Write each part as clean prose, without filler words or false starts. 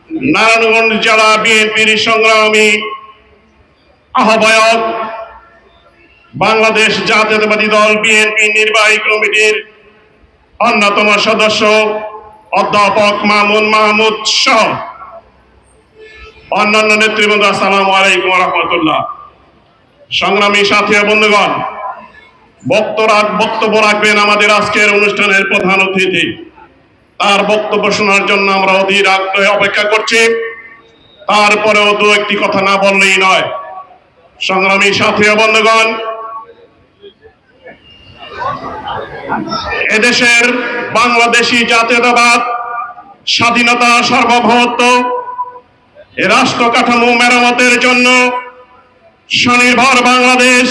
নারায়ণগঞ্জ জেলা বিএনপির সংগ্রামী আহ্বায়ক, বাংলাদেশ জাতীয়তাবাদী দল বিএনপি নির্বাহী কমিটির অন্যতম সদস্য অধ্যাপক মামুন মাহমুদ সহ অন্যান্য নেতৃবৃন্দ, আসসালামু আলাইকুম ওয়া রাহমাতুল্লাহ। সংগ্রামী সাথী ও বন্ধুগণ, বক্তব্য রাখবেন আমাদের আজকের অনুষ্ঠানের প্রধান অতিথি। তার বক্তব্য শোনার জন্য আমরা অধীর আগ্রহে অপেক্ষা করছি। তারপরেও দু একটি কথা না বললেই নয়। সংগ্রামী সাথী ও বন্ধুগণ, এদেশের বাংলাদেশী জাতীয়তাবাদ, স্বাধীনতা, সার্বভৌমত্ব, এ রাষ্ট্র কাঠামো মেরামতের জন্য স্বনির্ভর বাংলাদেশ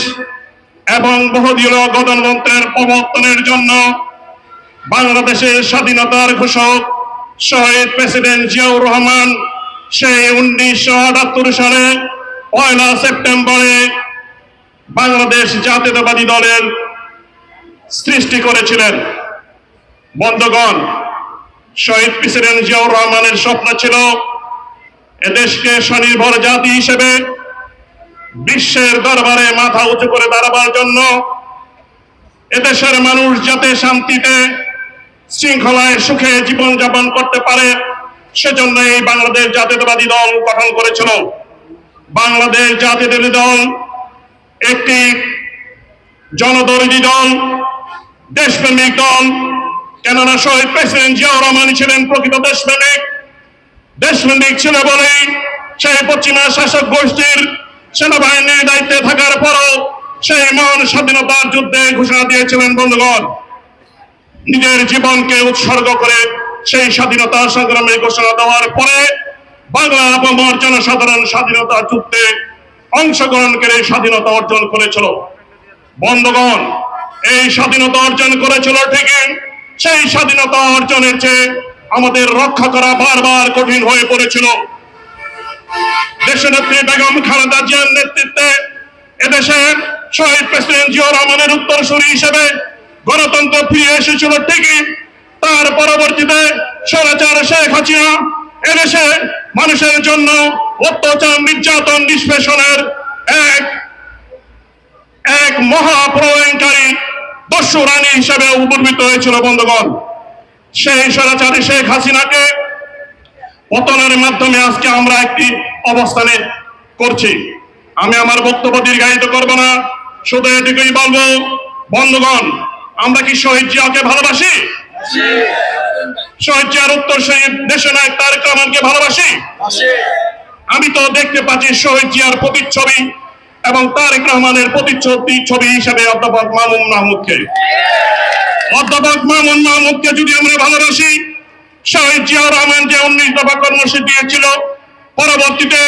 এবং বহুদলীয় গণতন্ত্রের প্রবর্তনের জন্য বাংলাদেশের স্বাধীনতার ঘোষক শহীদ প্রেসিডেন্ট জিয়াউর রহমান সেই 1978 সালে 1 সেপ্টেম্বরে বাংলাদেশ জাতীয়তাবাদী দলের সৃষ্টি করেছিলেন। বন্ধুগণ, শহীদ প্রেসিডেন্ট জিয়াউর রহমানের স্বপ্ন ছিল এদেশকে স্বনির্ভর জাতি হিসেবে বিশ্বের দরবারে মাথা উঁচু করে দাঁড়াবার জন্য, এদেশের মানুষ যাতে শান্তিতে শৃঙ্খলায় সুখে জীবনযাপন করতে পারে, সেজন্য এই বাংলাদেশ জাতীয়তাবাদী দল গঠন করেছিল। বাংলাদেশ জাতীয়তাবাদী দল একটি জনদরদী দল, দেশপ্রেমিক দল। কেননা শহীদ প্রেসিডেন্ট জিয়াউর রহমান ছিলেন প্রকৃত দেশপ্রেমিক ছিল বলেই সেই পশ্চিমা শাসক গোষ্ঠীর সেনাবাহিনীর দায়িত্বে থাকার পরও সেই মহান স্বাধীনতার যুদ্ধে ঘোষণা দিয়েছিলেন। বন্ধুগণ, নিজের জীবনকে উৎসর্গ করে সেই স্বাধীনতা সংগ্রামে ঘোষণা দেওয়ার পরে বাংলার আপামর জনসাধারণ স্বাধীনতা যুদ্ধে অংশগ্রহণ করে স্বাধীনতা অর্জন করেছিল। বন্ধুগণ, এই স্বাধীনতা অর্জন করেছিল ঠিকই, সেই স্বাধীনতা অর্জনের চেয়ে আমাদের রক্ষা করা বারবার কঠিন হয়ে পড়েছিল। দেশনেত্রী বেগম খালেদা জিয়ার নেতৃত্বে এদেশে শহীদ প্রেসিডেন্ট জিয়াউর রহমানের উত্তরসূরি হিসেবে গণতন্ত্র ফিরে এসেছিল ঠিকই, তার পরবর্তীতে স্বৈরাচার শেখ হাসিনা এদেশে মানুষের জন্য অত্যাচার, নির্যাতন, নিষ্পেষণের এক মহাপ্রলয়ঙ্কারী দস্যু রানী হিসেবে উপনীত হয়েছিল। বন্ধুগণ, সেই স্বৈরাচারী শেখ হাসিনাকে পতনের মাধ্যমে আজকে আমরা একটি অবস্থানে করছি। আমি আমার বক্তব্য দীর্ঘায়িত করব না, শুধু এটুকুই বলবো, বন্ধুগণ, আমরা কি শহীদ জিয়াকে ভালোবাসি? শহীদ জিয়ার উত্তর শহীদ দেশনায়ক তারেক রহমানকে ভালোবাসি? আমি তো দেখতে পাচ্ছি শহীদ জিয়ার প্রতিচ্ছবি এবং তারেক রহমানের প্রতিচ্ছবি হিসেবে অধ্যাপক মামুন মাহমুদকে। অধ্যাপক মামুন মাহমুদকে যদি আমরা ভালোবাসি, শহীদ জিয়াউর রহমান যে 19 দফা কর্মসূচি দিয়েছিল, পরবর্তীতে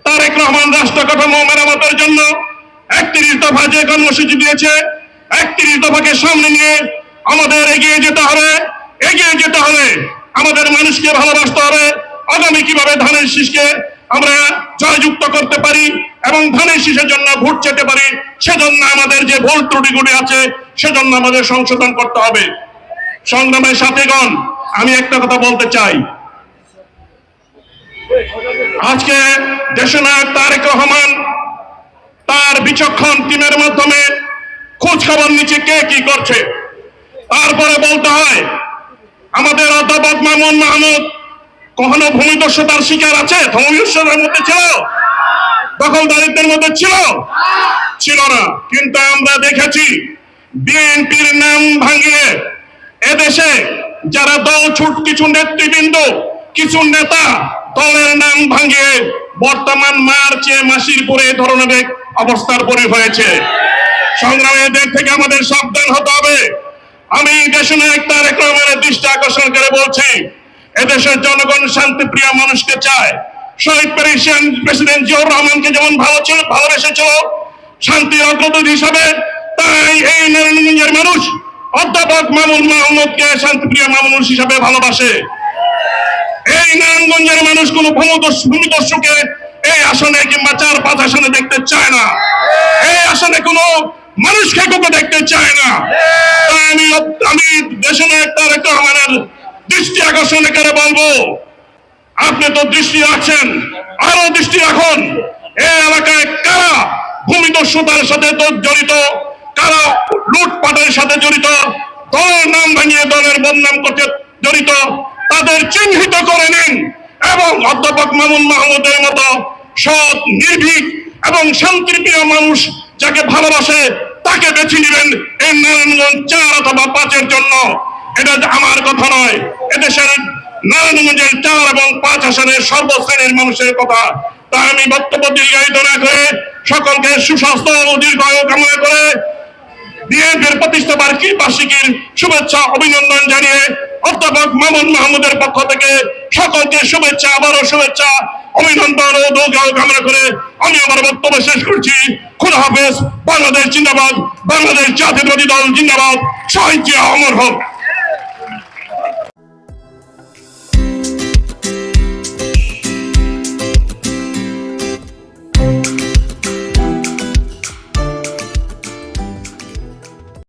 তারেক রহমান রাষ্ট্র কাঠামো মেরামতের জন্য 31 দফা যে কর্মসূচি দিয়েছে, 31 দফাকে সামনে নিয়ে আমাদের এগিয়ে যেতে হবে। আমাদের মানুষকে ভালোবাসতে হবে। আগামী কিভাবে ধানের শীষকে আমরা জয়যুক্ত করতে পারি এবং ধানের শীষের জন্য ভোট চেতে পারি, সেজন্য আমাদের যে ভুল ত্রুটিগুলি আছে সেজন্য আমাদের সংশোধন করতে হবে। সংগ্রামের সাথীগণ, আমি একটা কথা বলতে চাই। আজকে দেশনায়ক তারেক রহমান তার বিচক্ষণ টিমের মাধ্যমে খোঁজ খবর নিচ্ছে কে কি করছে। তারপরে বলতে হয়, আমাদের অধ্যাপক মামুন মাহমুদ কখনো ভূমিদস্যুতার শিকার আছে? ভূমিদস্যুতার মধ্যে ছিল? দখলদারিত্বের মধ্যে ছিল না। কিন্তু আমরা দেখেছি বিএনপির নাম ভাঙিয়ে এদেশে যারা দল ছুট কিছু নেতৃবৃন্দ, কিছু নেতা দলের নাম ভাঙিয়ে বর্তমান মার্চে মাসিরপুরে এই ধরনের এক অবস্থার পরি হয়েছে। সংগ্রামীদের থেকে আমাদের সাবধান হতে হবে। আমি দেশনায়ক তারেক রহমানের দৃষ্টি আকর্ষণ করে বলছি, এদেশের জনগণ শান্তিপ্রিয় মানুষকে চায়। শহীদ প্রেসিডেন্ট জিয়াউর রহমানকে যেমন ভালোবেসেছিল শান্তির অগ্রদূত হিসাবে, তাই এই নারায়ণগঞ্জের মানুষ অধ্যাপক মামুন মাহমুদকে শান্তিপ্রিয় মানুষ হিসাবে ভালোবাসে। এই নারায়ণগঞ্জের মানুষ কোন ভূমিদস্যুকে এই আসনে কিংবা 4-5 আসনে দেখতে চায় না। এই আসনে কোন মানুষকে কাউকে দেখতে চায় না। তাই আমি দেশনায়ক তারেক রহমানের দৃষ্টি আকর্ষণ করে বলবো, আপনি তো দৃষ্টি রাখছেন, আরো দৃষ্টি রাখুন এই এলাকায় কারা ভূমিদস্যুতার সাথে জড়িত, কারা লুটপাটের সাথে জড়িত, দলের নাম ভাঙিয়ে দলের বদনাম করতে জড়িত, তাদের চিহ্নিত করে নিন এবং অধ্যাপক মামুন মাহমুদের মতো সৎ, নির্ভীক এবং শান্তিপ্রিয় মানুষ যাকে ভালোবাসে তাকে বেছে নেবেন এই নারায়ণগঞ্জ 4 অথবা 5-এর জন্য। এটা আমার কথা নয়, এদেশের নারায়ণগঞ্জের 4 এবং 5 আসনের সর্বশ্রেণীর মানুষের কথা। তাই আমি বক্তব্য দীর্ঘায়িত না করে সকলকে সুস্বাস্থ্য ও দীর্ঘায়ু কামনা করে বিএনপির প্রতিষ্ঠা বার্ষিকীর শুভেচ্ছা অভিনন্দন জানিয়ে অধ্যাপক মামুন মাহমুদের পক্ষ থেকে সকলকে শুভেচ্ছা, আবারও শুভেচ্ছা, অভিনন্দন ও দীর্ঘায়ু কামনা করে আমি আমার বক্তব্য শেষ করছি। খুদা হাফেজ। বাংলাদেশ জিন্দাবাদ, বাংলাদেশ জাতীয়তাবাদী দল জিন্দাবাদ, শহীদ জিয়া অমর হোক।